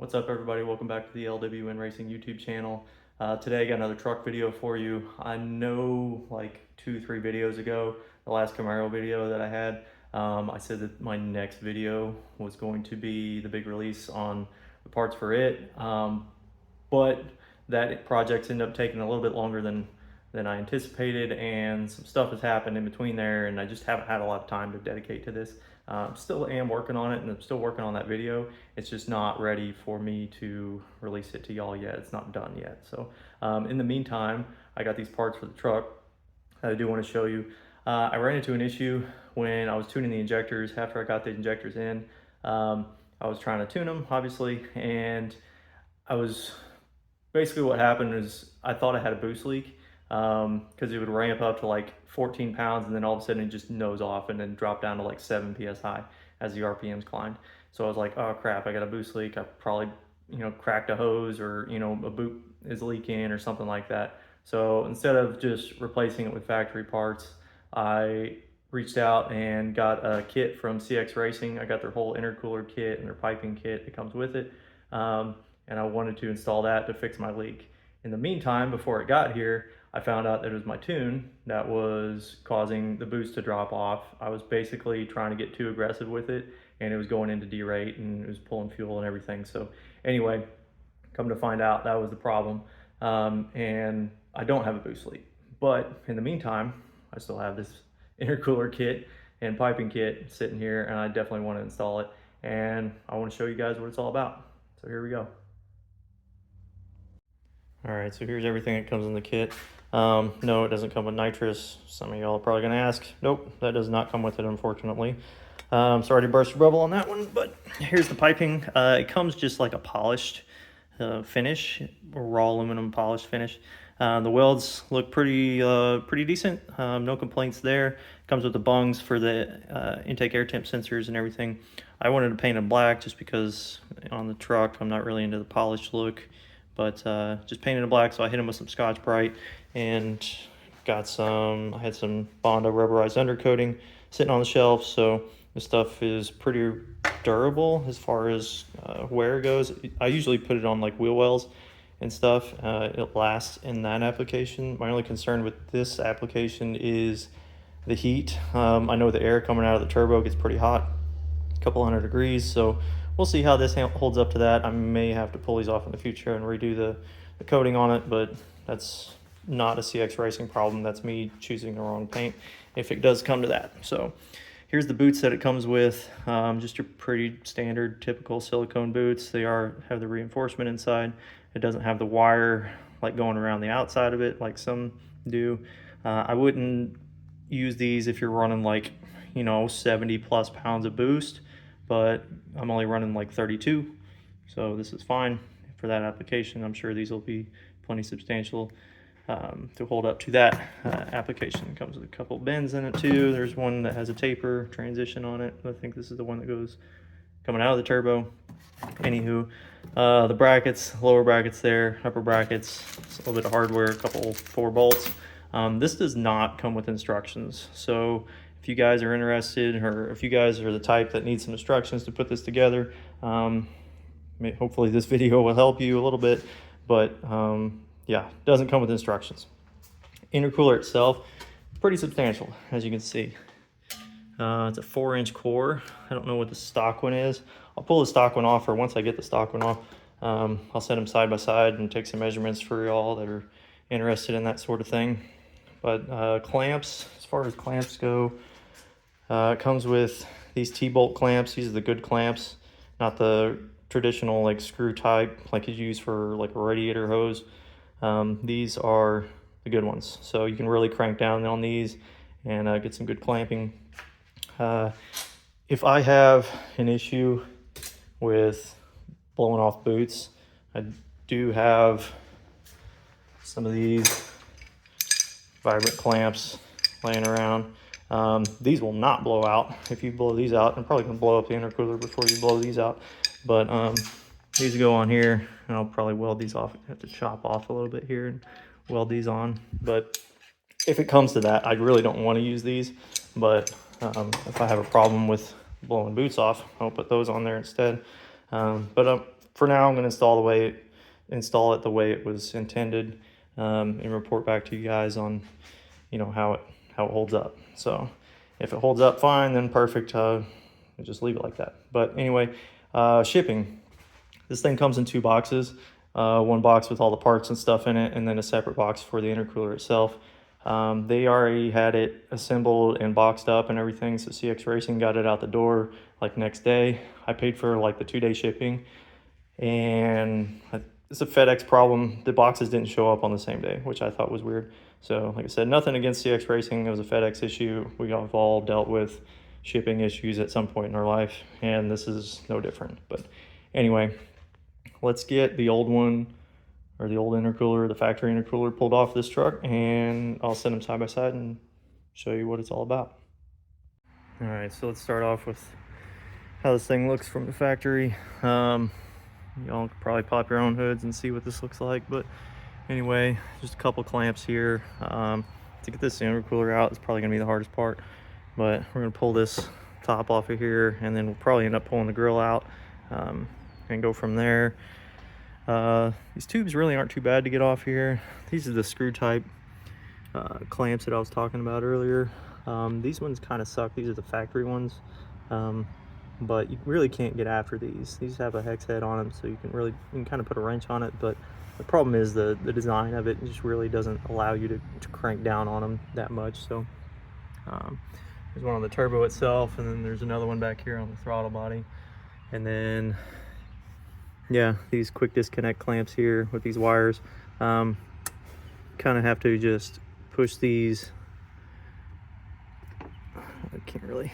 What's up, everybody? Welcome back to the LWN Racing YouTube channel. Today I got another truck video for you. I know like 2-3 videos ago, the last Camaro video that I had, I said that my next video was going to be the big release on the parts for it, but that project's ended up taking a little bit longer than I anticipated, and some stuff has happened in between there, and I just haven't had a lot of time to dedicate to this. Still am working on it, and I'm still working on that video. It's just not ready for me to release it to y'all yet. It's not done yet. So in the meantime, I got these parts for the truck that I do want to show you. I ran into an issue when I was tuning the injectors. After I got the injectors in, I was trying to tune them, obviously, and basically what happened is I thought I had a boost leak, because it would ramp up to like 14 pounds and then all of a sudden it just nose off and then drop down to like 7 psi as the RPMs climbed. So I was like, oh crap, I got a boost leak. I probably, cracked a hose, or, a boot is leaking or something like that. So instead of just replacing it with factory parts, I reached out and got a kit from CX Racing. I got their whole intercooler kit and their piping kit that comes with it. And I wanted to install that to fix my leak. In the meantime, before it got here, I found out that it was my tune that was causing the boost to drop off. I was basically trying to get too aggressive with it, and it was going into derate and it was pulling fuel and everything. So anyway, come to find out that was the problem. And I don't have a boost leak. But in the meantime, I still have this intercooler kit and piping kit sitting here, and I definitely want to install it. And I want to show you guys what it's all about. So here we go. All right, so here's everything that comes in the kit. No, it doesn't come with nitrous. Some of y'all are probably gonna ask. Nope, that does not come with it, unfortunately. Sorry to burst your bubble on that one, but here's the piping. It comes just like a polished finish, a raw aluminum polished finish. The welds look pretty decent. No complaints there. Comes with the bungs for the intake air temp sensors and everything. I wanted to paint it black just because on the truck I'm not really into the polished look. But just painted it black, so I hit them with some Scotch Brite and I had some Bondo rubberized undercoating sitting on the shelf, so this stuff is pretty durable as far as wear goes. I usually put it on like wheel wells and stuff. It lasts in that application. My only concern with this application is the heat. I know the air coming out of the turbo gets pretty hot, a couple hundred degrees, so we'll see how this holds up to that. I may have to pull these off in the future and redo the coating on it, but that's not a CX Racing problem. That's me choosing the wrong paint if it does come to that. So here's the boots that it comes with. Just your pretty standard, typical silicone boots. They have the reinforcement inside. It doesn't have the wire like going around the outside of it like some do. I wouldn't use these if you're running like 70 plus pounds of boost, but I'm only running like 32, so this is fine for that application. I'm sure these will be plenty substantial to hold up to that application. It comes with a couple bends in it too. There's one that has a taper transition on it. I think this is the one that goes coming out of the turbo. Anywho, the brackets, lower brackets there, upper brackets, a little bit of hardware, a couple 4 bolts. This does not come with instructions, so if you guys are interested, or if you guys are the type that needs some instructions to put this together, hopefully this video will help you a little bit, but yeah, it doesn't come with instructions. Intercooler itself, pretty substantial, as you can see. It's a 4-inch core. I don't know what the stock one is. I'll pull the stock one off, or once I get the stock one off, I'll set them side by side and take some measurements for y'all that are interested in that sort of thing. But clamps, as far as clamps go, it comes with these T-bolt clamps. These are the good clamps, not the traditional like screw type like you use for like a radiator hose. These are the good ones, so you can really crank down on these and get some good clamping. If I have an issue with blowing off boots, I do have some of these vibrant clamps laying around. These will not blow out if you blow these out. I'm probably gonna blow up the intercooler before you blow these out, but these go on here, and I'll probably weld these off. I have to chop off a little bit here and weld these on. But if it comes to that, I really don't want to use these, but if I have a problem with blowing boots off, I'll put those on there instead. But for now, I'm going to install it the way it was intended, and report back to you guys on, you know, how it holds up. So if it holds up fine, then perfect. Just leave it like that. But anyway, shipping. This thing comes in 2 boxes. One box with all the parts and stuff in it, and then a separate box for the intercooler itself. They already had it assembled and boxed up and everything, so CX Racing got it out the door like next day. I paid for like the 2-day shipping, and it's a FedEx problem. The boxes didn't show up on the same day, which I thought was weird. So like I said, nothing against CX Racing. It was a FedEx issue. We have all dealt with shipping issues at some point in our life, and this is no different. But anyway, let's get the old one, or the old intercooler, the factory intercooler, pulled off this truck, and I'll set them side by side and show you what it's all about. All right, so let's start off with how this thing looks from the factory. Y'all could probably pop your own hoods and see what this looks like, but anyway, just a couple clamps here. To get this intercooler out is probably gonna be the hardest part, but we're gonna pull this top off of here, and then we'll probably end up pulling the grill out, and go from there. These tubes really aren't too bad to get off here. These are the screw type clamps that I was talking about earlier. These ones kind of suck. These are the factory ones, but you really can't get after these. These have a hex head on them, so you can kind of put a wrench on it, but the problem is the design of it just really doesn't allow you to crank down on them that much. So there's one on the turbo itself, and then there's another one back here on the throttle body. And then, yeah, these quick disconnect clamps here with these wires. Kind of have to just push these. I can't really,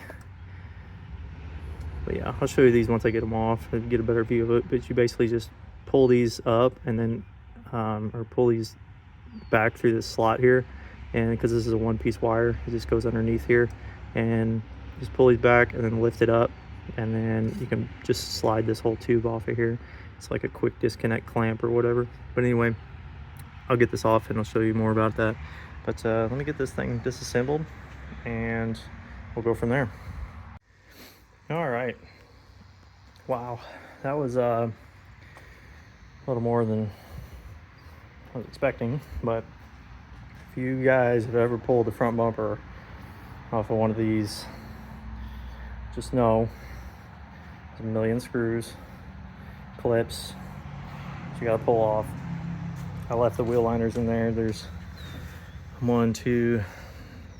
but yeah, I'll show you these once I get them off and get a better view of it. But you basically just pull these up, and then or pull these back through this slot here, and because this is a one-piece wire, it just goes underneath here, and just pull these back and then lift it up, and then you can just slide this whole tube off of here. It's like a quick disconnect clamp or whatever. But anyway, I'll get this off and I'll show you more about that. But let me get this thing disassembled, and we'll go from there. All right. Wow, that was a little more than I was expecting. But if you guys have ever pulled the front bumper off of one of these, just know there's a million screws, clips that you gotta pull off. I left the wheel liners in there. There's 1, 2,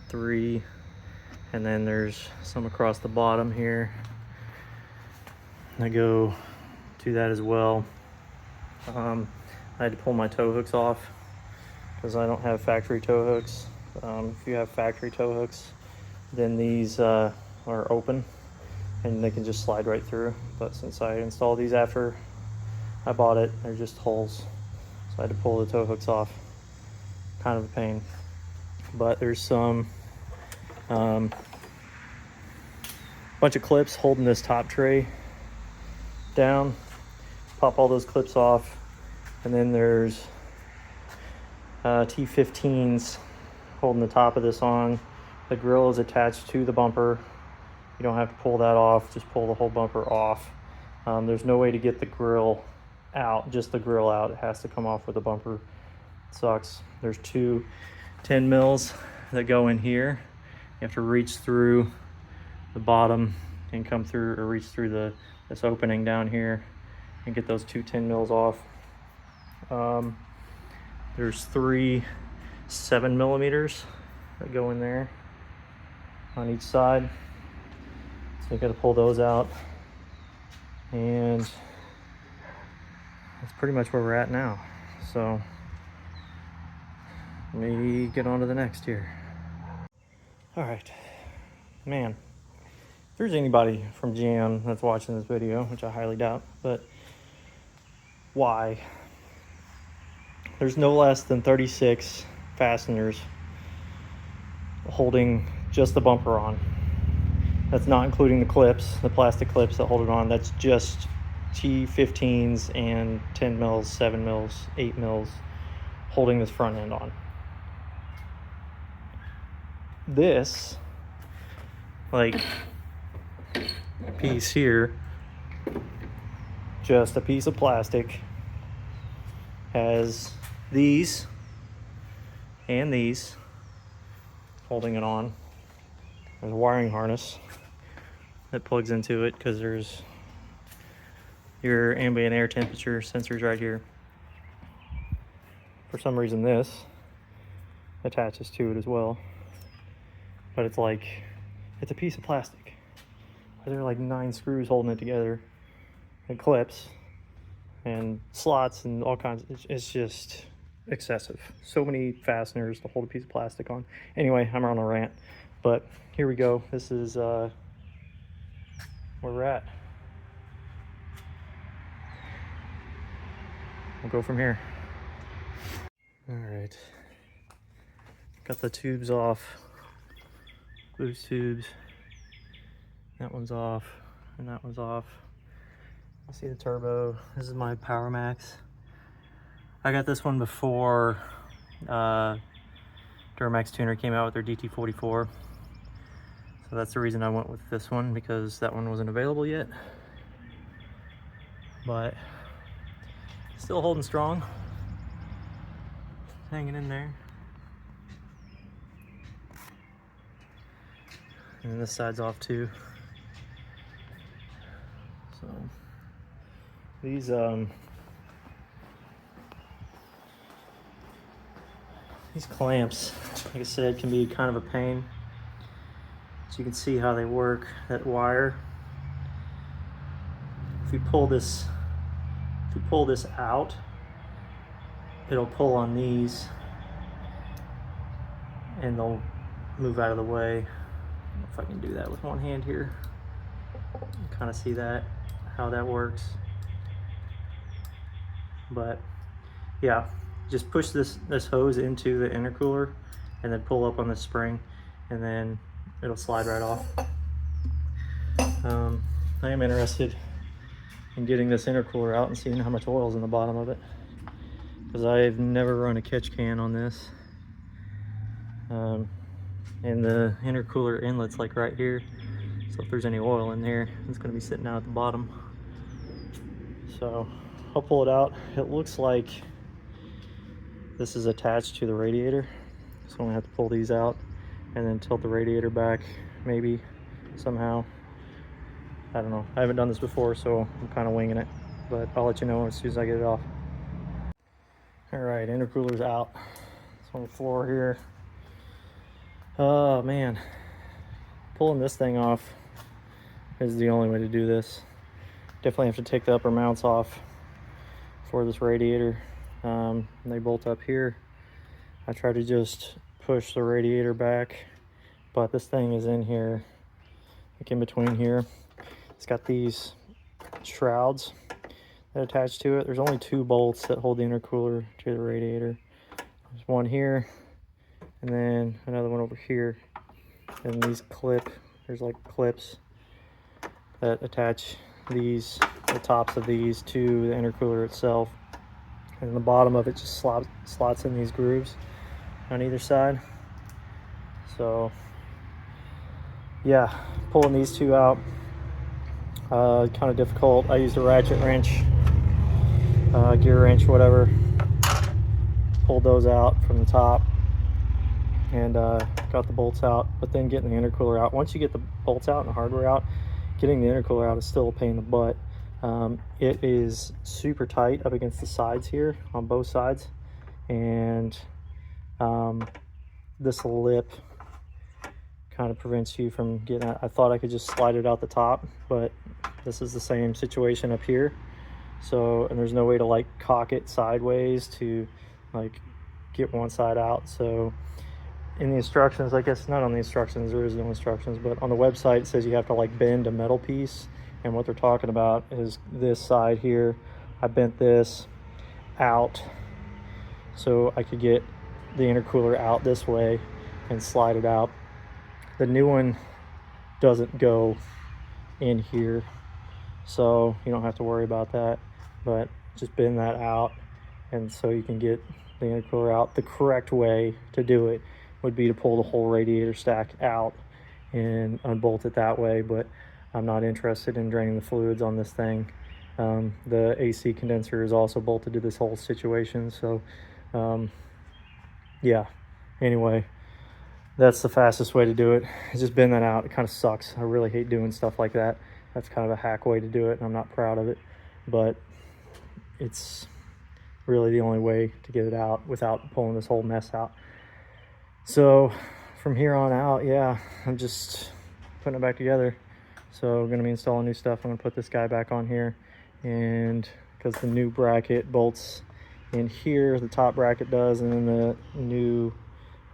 3, and then there's some across the bottom here. I go to that as well. I had to pull my tow hooks off because I don't have factory tow hooks. If you have factory tow hooks, then these are open and they can just slide right through. But since I installed these after I bought it, they're just holes. So I had to pull the tow hooks off. Kind of a pain. But there's some bunch of clips holding this top tray down. Pop all those clips off, and then there's T15s holding the top of this on. The grill is attached to the bumper. You don't have to pull that off, just pull the whole bumper off. There's no way to get the grill out, just the grill out. It has to come off with the bumper. It sucks. There's 2 10 mils that go in here. You have to reach through the bottom and come through, or reach through this opening down here and get those 2 10 mils off. There's 3 7 millimeters that go in there on each side. So you got to pull those out, and that's pretty much where we're at now. So let me get on to the next here. All right, man, if there's anybody from GM that's watching this video, which I highly doubt, but why? There's no less than 36 fasteners holding just the bumper on. That's not including the clips, the plastic clips that hold it on. That's just T15s and 10 mils, 7 mils, 8 mils holding this front end on. This, like, piece here just a piece of plastic. Has these and these holding it on. There's a wiring harness that plugs into it because there's your ambient air temperature sensors right here. For some reason this attaches to it as well, but it's a piece of plastic. There are like 9 screws holding it together, and clips and slots and all kinds. It's just excessive. So many fasteners to hold a piece of plastic on. Anyway, I'm on a rant, but here we go. This is where we're at. We'll go from here. All right, got the tubes off, boost tubes. That one's off and that one's off. You see the turbo. This is my Power Max. I got this one before Duramax Tuner came out with their DT44. So that's the reason I went with this one, because that one wasn't available yet. But still holding strong. Hanging in there. And this side's off too. So these clamps, like I said, can be kind of a pain. So you can see how they work. That wire, if you pull this out, it'll pull on these and they'll move out of the way. I don't know if I can do that with one hand here. You kind of see that, how that works. But yeah, just push this hose into the intercooler and then pull up on the spring and then it'll slide right off. I am interested in getting this intercooler out and seeing how much oil is in the bottom of it, because I've never run a catch can on this. And the intercooler inlet's like right here, so if there's any oil in there, it's going to be sitting out at the bottom. So I'll pull it out. It looks like this is attached to the radiator, so I'm going to have to pull these out and then tilt the radiator back, maybe somehow. I don't know, I haven't done this before, so I'm kind of winging it, but I'll let you know as soon as I get it off. All right, intercooler's out. It's on the floor here. Oh man, pulling this thing off is the only way to do this. Definitely have to take the upper mounts off for this radiator. They bolt up here. I try to just push the radiator back, but this thing is in here, like in between here. It's got these shrouds that attach to it. There's only 2 bolts that hold the intercooler to the radiator. There's one here and then another one over here. And these there's like clips that attach the tops of these to the intercooler itself. And the bottom of it just slots in these grooves on either side. So yeah, pulling these 2 out, kind of difficult. I used a ratchet wrench, gear wrench, whatever. Pulled those out from the top and got the bolts out, but then getting the intercooler out. Once you get the bolts out and the hardware out, getting the intercooler out is still a pain in the butt. It is super tight up against the sides here on both sides, and this lip kind of prevents you from getting out. I thought I could just slide it out the top, but this is the same situation up here. So, and there's no way to like cock it sideways to like get one side out. So in the instructions, I guess not on the instructions, there is no instructions, but on the website it says you have to like bend a metal piece, and what they're talking about is this side here. I bent this out so I could get the intercooler out this way and slide it out. The new one doesn't go in here, so you don't have to worry about that, but just bend that out, and so you can get the intercooler out. The correct way to do it would be to pull the whole radiator stack out and unbolt it that way, but I'm not interested in draining the fluids on this thing The AC condenser is also bolted to this whole situation. So yeah, anyway, that's the fastest way to do it. It's just bend that out. It kind of sucks. I really hate doing stuff like that. That's kind of a hack way to do it, and I'm not proud of it, but it's really the only way to get it out without pulling this whole mess out. So from here on out, yeah, I'm just putting it back together. So I'm going to be installing new stuff. I'm going to put this guy back on here, and because the new bracket bolts in here, the top bracket does, and then the new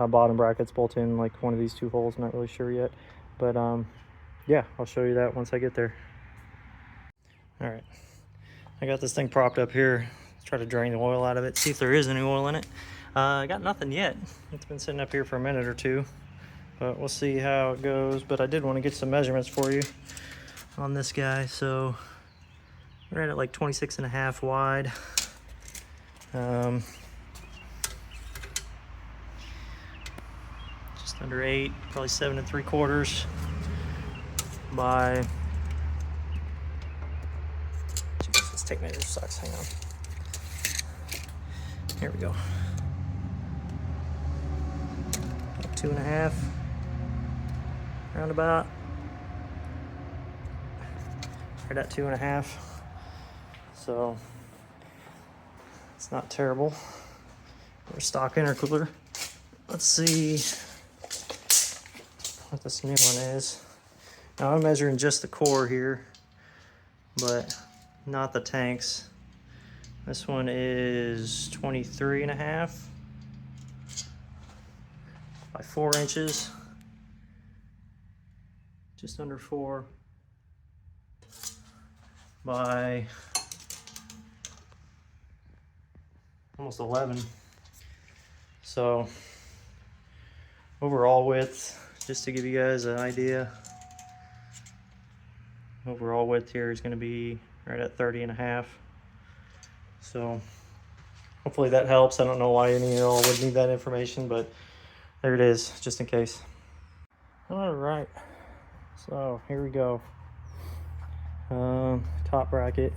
bottom brackets bolt in like one of these two holes. I'm not really sure yet, but yeah, I'll show you that once I get there. All right, I got this thing propped up here. Let's try to drain the oil out of it, see if there is any oil in it. I got nothing yet. It's been sitting up here for a minute or two, but we'll see how it goes. But I did want to get some measurements for you on this guy. So we're at like 26.5 wide. Just under 8, probably 7 3/4 by, jeez, let's take measure sucks, hang on. Here we go. 2.5, roundabout. Right at 2.5. So it's not terrible. We're stock intercooler. Let's see what this new one is. Now I'm measuring just the core here, but not the tanks. This one is 23.5 by 4 inches, just under 4 by almost 11. So overall width, just to give you guys an idea, overall width here is going to be right at 30.5. So hopefully that helps. I don't know why any of y'all would need that information, but there it is, just in case. All right, so here we go. Top bracket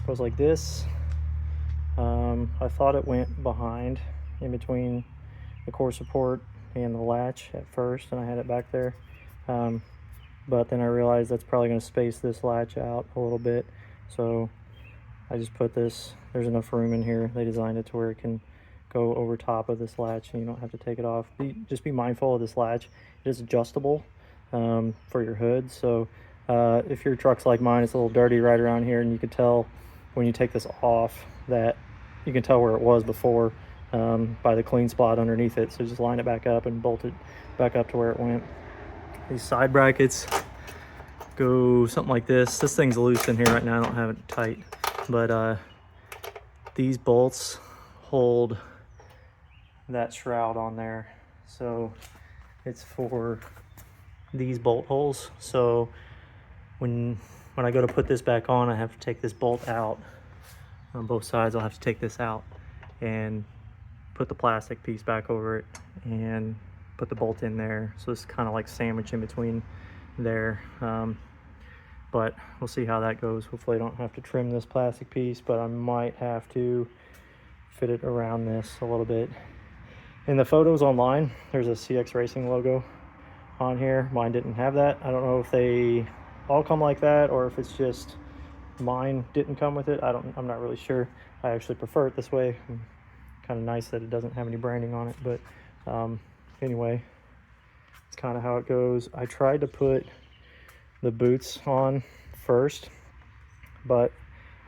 goes like this. I thought it went behind, in between the core support and the latch at first, and I had it back there. But then I realized that's probably going to space this latch out a little bit. So I just put this, there's enough room in here. They designed it to where it can go over top of this latch and you don't have to take it off. Just be mindful of this latch. It is adjustable for your hood. So if your truck's like mine, it's a little dirty right around here, and you can tell when you take this off that you can tell where it was before by the clean spot underneath it. So just line it back up and bolt it back up to where it went. These side brackets go something like this. This thing's loose in here right now. I don't have it tight, but these bolts hold that shroud on there. So it's for these bolt holes. So when I go to put this back on, I have to take this bolt out. On both sides, I'll have to take this out and put the plastic piece back over it and put the bolt in there. So it's kind of like sandwich in between there. But we'll see how that goes. Hopefully I don't have to trim this plastic piece, but I might have to fit it around this a little bit. In the photos online, there's a CX Racing logo on here. Mine didn't have that. I don't know if they all come like that or if it's just mine didn't come with it. I'm not really sure. I actually prefer it this way. Kind of nice that it doesn't have any branding on it, but anyway, it's kind of how it goes. I tried to put the boots on first, but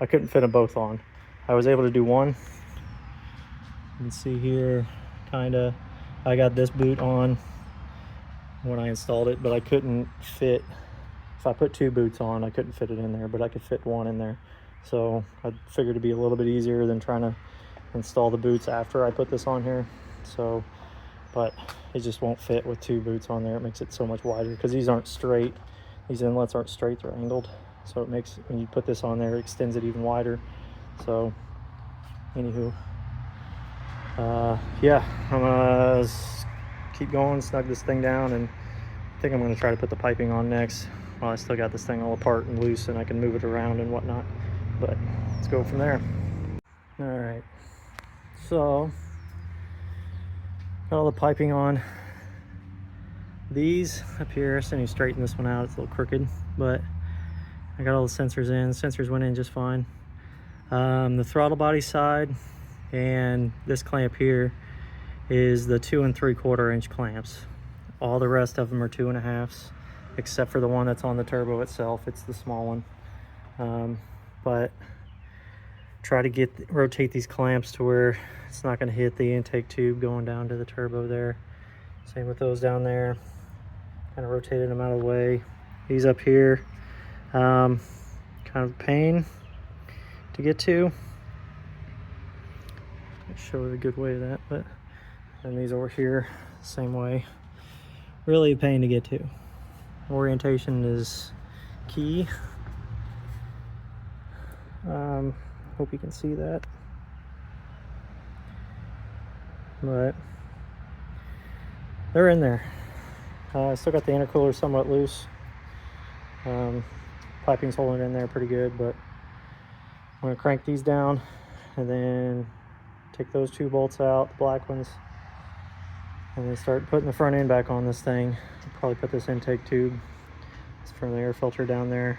I couldn't fit them both on. I was able to do one. You can see here, kind of, I got this boot on when I installed it, but I couldn't fit, if I put 2 boots on, I couldn't fit it in there, but I could fit one in there. So I figured it'd be a little bit easier than trying to install the boots after I put this on here. So, but it just won't fit with 2 boots on there. It makes it so much wider because these aren't straight. These inlets aren't straight, they're angled. So it makes, when you put this on there, it extends it even wider. So anywho, yeah, I'm gonna keep going, snug this thing down, and I think I'm gonna try to put the piping on next while I still got this thing all apart and loose and I can move it around and whatnot. but let's go from there. All right, so got all the piping on. These up here, so I need to straighten this one out. It's a little crooked, but I got all the sensors in. The sensors went in just fine. The throttle body side and this clamp here is the 2 3/4 inch clamps. All the rest of them are 2 1/2s, except for the one that's on the turbo itself. It's the small one. But try to rotate these clamps to where it's not going to hit the intake tube going down to the turbo there. Same with those down there. Kind of rotated them out of the way. These up here, kind of a pain to get to. I'll show you a good way of that, but and these over here, same way. Really a pain to get to. Orientation is key. Hope you can see that. But they're in there. I still got the intercooler somewhat loose. Piping's holding it in there pretty good, but I'm going to crank these down and then take those 2 bolts out, the black ones, and then start putting the front end back on this thing. I'll probably put this intake tube from the air filter down there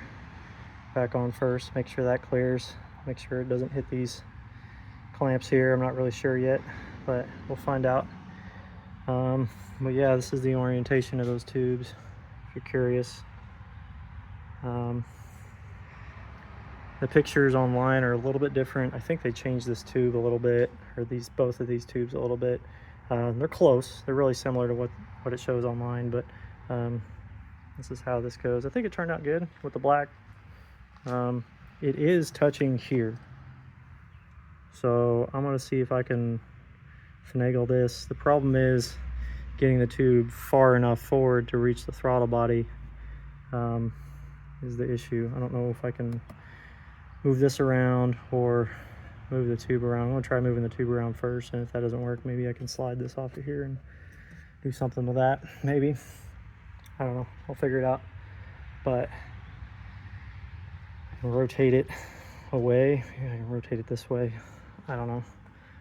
back on first, make sure that clears, make sure it doesn't hit these clamps here. I'm not really sure yet, but we'll find out. But yeah, this is the orientation of those tubes, if you're curious. The pictures online are a little bit different. I think they changed this tube a little bit, or both of these tubes a little bit. They're close. They're really similar to what it shows online, but this is how this goes. I think it turned out good with the black. It is touching here, so I'm gonna see if I can finagle this. The problem is getting the tube far enough forward to reach the throttle body is the issue. I don't know if I can move this around or move the tube around. I'm gonna try moving the tube around first, and if that doesn't work, maybe I can slide this off of here and do something with that, maybe. I don't know, I'll figure it out. But I can rotate it away. Maybe I can rotate it this way. I don't know.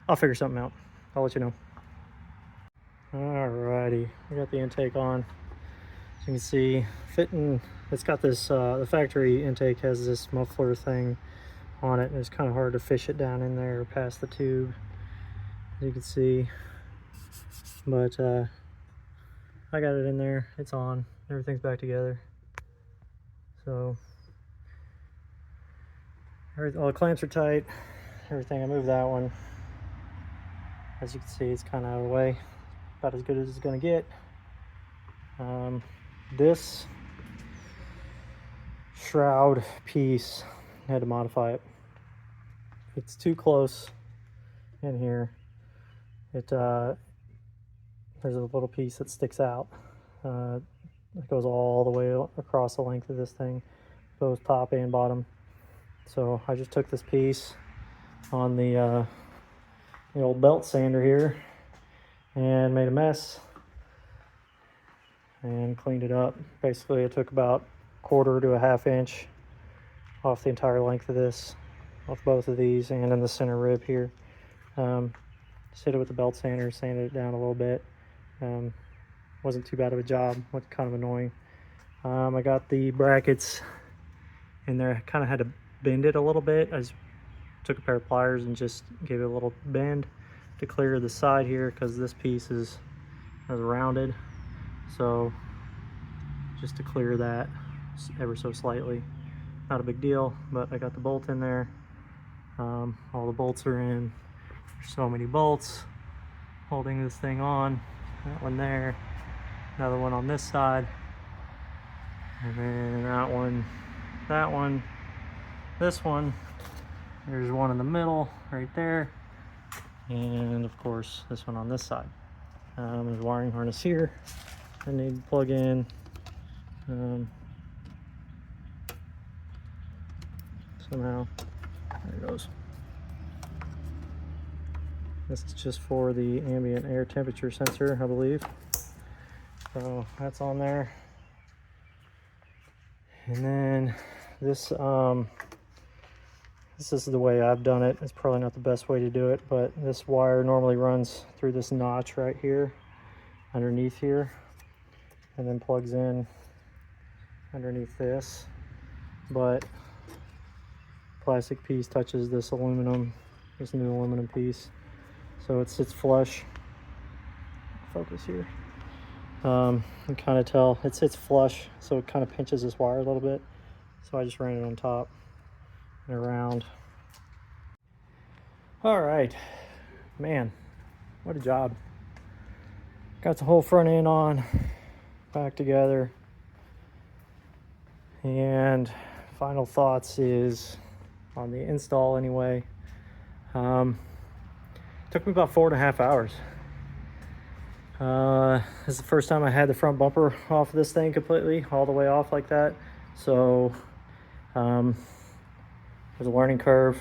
I'll figure something out. I'll let you know. Alrighty, I got the intake on. As you can see, fitting, it's got this, the factory intake has this muffler thing on it, and it's kind of hard to fish it down in there past the tube, as you can see. But I got it in there, it's on, everything's back together. So all the clamps are tight, everything. I moved that one. As you can see, it's kind of out of the way, about as good as it's going to get. This shroud piece, I had to modify it. It's too close in here. There's a little piece that sticks out. It goes all the way across the length of this thing, both top and bottom. So I just took this piece on the old belt sander here and made a mess and cleaned it up. Basically, it took about 1/4 to 1/2 inch off the entire length of this, off both of these, and in the center rib here. Just hit it with the belt sander, sanded it down a little bit. Wasn't too bad of a job, was kind of annoying. I got the brackets in there. I kind of had to bend it a little bit. I just took a pair of pliers and just gave it a little bend to clear the side here, because this piece is rounded. So just to clear that ever so slightly. Not a big deal, but I got the bolt in there. All the bolts are in. There's so many bolts holding this thing on. That one there, another one on this side, and then that one, this one. There's one in the middle right there, and of course this one on this side. There's a wiring harness here I need to plug in. Somehow, there it goes. This is just for the ambient air temperature sensor, I believe. So that's on there. And then this, this is the way I've done it. It's probably not the best way to do it, but this wire normally runs through this notch right here, underneath here, and then plugs in underneath this. But plastic piece touches this aluminum, this new aluminum piece, so it sits flush. Focus here. You can kind of tell it sits flush, so it kind of pinches this wire a little bit. So I just ran it on top and around. All right, man, what a job. Got the whole front end on, back together. And final thoughts is on the install anyway. Took me about 4.5 hours. This is the first time I had the front bumper off of this thing completely, all the way off like that. So there's a learning curve.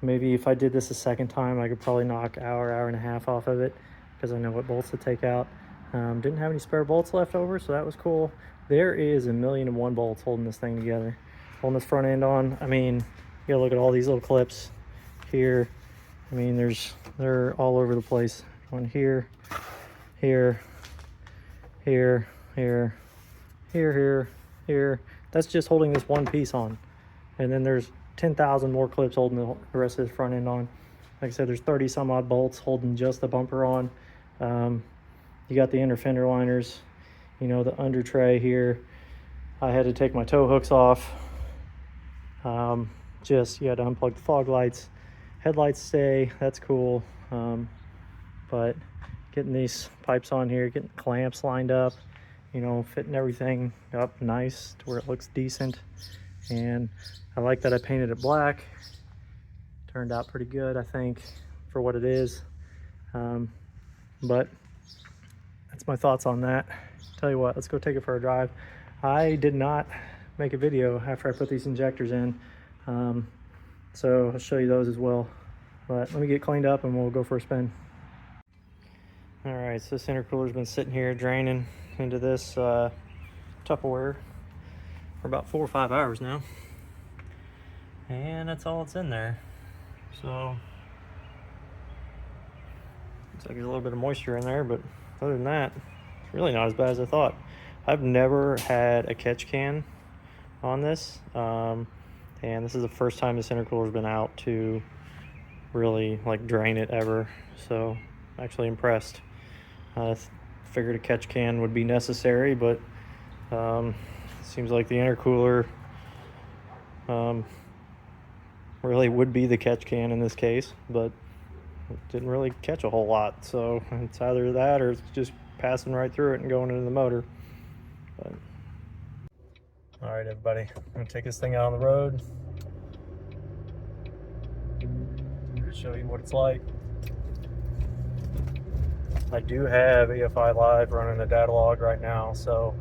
Maybe if I did this a second time, I could probably knock an hour and a half off of it, because I know what bolts to take out. Didn't have any spare bolts left over, so that was cool. There is 1,000,001 bolts holding this thing together, holding this front end on. I mean, you gotta look at all these little clips here. I mean, they're all over the place. One here, here, here, here, here, here. That's just holding this one piece on. And then there's 10,000 more clips holding the rest of this front end on. Like I said, there's 30 some odd bolts holding just the bumper on. You got the inner fender liners, you know, the under tray here. I had to take my tow hooks off. Just, you had to unplug the fog lights. Headlights stay, that's cool. But getting these pipes on here, getting clamps lined up, you know, fitting everything up nice to where it looks decent. And I like that I painted it black. Turned out pretty good, I think, for what it is. But that's my thoughts on that. Tell you what, let's go take it for a drive. I did not make a video after I put these injectors in, so I'll show you those as well. But let me get cleaned up and we'll go for a spin. All right, so this intercooler's been sitting here draining into this Tupperware for about 4 or 5 hours now, and that's all that's in there. So looks like there's a little bit of moisture in there, but other than that, it's really not as bad as I thought. I've never had a catch can on this, and this is the first time this intercooler's been out to really like drain it ever, so I'm actually impressed. Figured a catch can would be necessary, but seems like the intercooler really would be the catch can in this case, but it didn't really catch a whole lot, so it's either that or it's just passing right through it and going into the motor. But all right, everybody, I'm gonna take this thing out on the road, show you what it's like. I do have EFI Live running a data log right now, so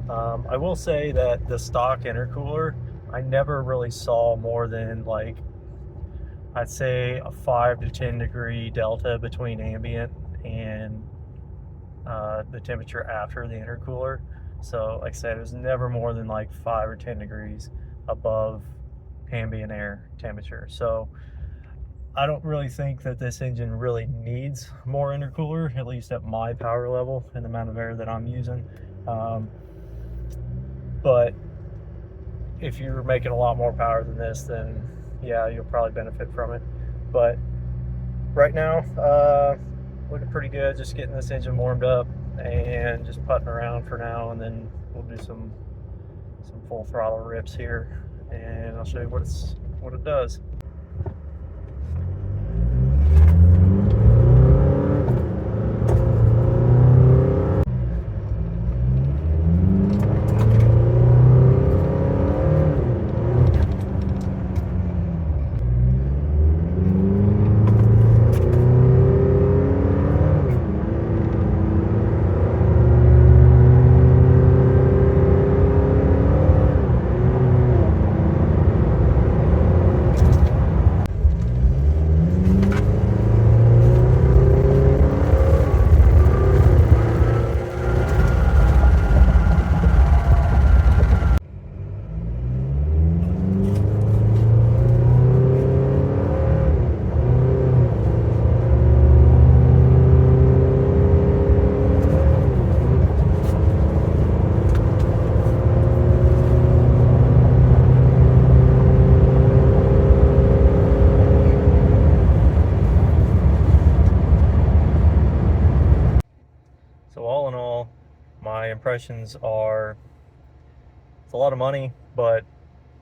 I will say that the stock intercooler, I never really saw more than, like, I'd say a 5 to 10 degree delta between ambient and the temperature after the intercooler. So like I said, it was never more than like 5 or 10 degrees above ambient air temperature. So I don't really think that this engine really needs more intercooler, at least at my power level and the amount of air that I'm using. But if you're making a lot more power than this, then yeah, you'll probably benefit from it. But right now, looking pretty good, just getting this engine warmed up and just putting around for now, and then we'll do some full throttle rips here, and I'll show you what it does. impressions are, it's a lot of money, but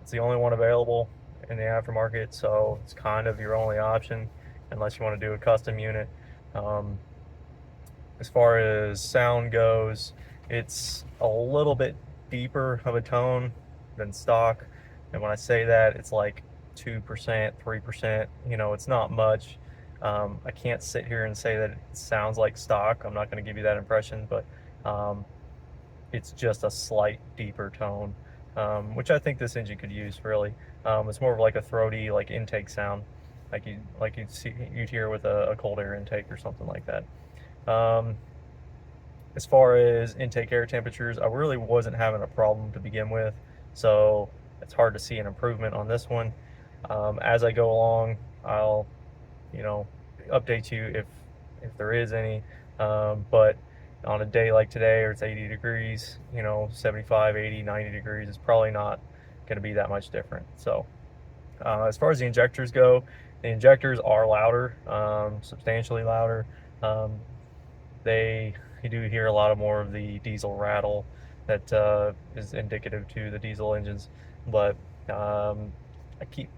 it's the only one available in the aftermarket, so it's kind of your only option unless you want to do a custom unit. As far as sound goes, it's a little bit deeper of a tone than stock, and when I say that, it's like 2%, 3%. You know, it's not much. I can't sit here and say that it sounds like stock. I'm not going to give you that impression, but it's just a slight deeper tone, which I think this engine could use really. It's more of like a throaty, like intake sound, like you'd hear with a cold air intake or something like that. As far as intake air temperatures, I really wasn't having a problem to begin with, so it's hard to see an improvement on this one. As I go along, I'll, you know, update you if there is any. But on a day like today, or it's 80 degrees, you know, 75, 80, 90 degrees, it's probably not going to be that much different. So as far as the injectors go, the injectors are louder, substantially louder. You do hear a lot more of the diesel rattle that is indicative to the diesel engines, but I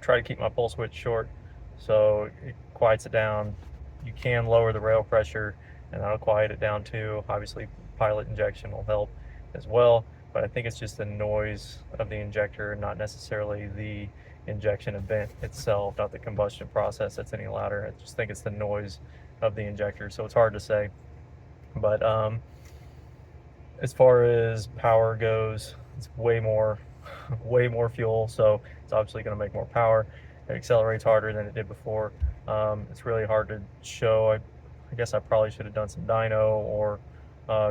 try to keep my pulse width short, so it quiets it down. You can lower the rail pressure, and that'll quiet it down too. Obviously, pilot injection will help as well, but I think it's just the noise of the injector, not necessarily the injection event itself, not the combustion process that's any louder. I just think it's the noise of the injector, so it's hard to say. But as far as power goes, it's way more fuel, so it's obviously going to make more power. It accelerates harder than it did before. It's really hard to show. I guess I probably should have done some dyno or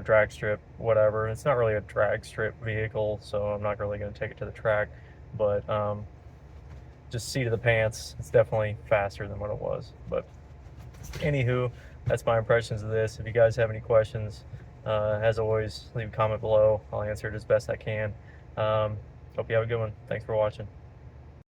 drag strip, whatever. It's not really a drag strip vehicle, so I'm not really going to take it to the track, but just seat of the pants, it's definitely faster than what it was. But anywho, that's my impressions of this. If you guys have any questions, as always, leave a comment below. I'll answer it as best I can. Hope you have a good one. Thanks for watching.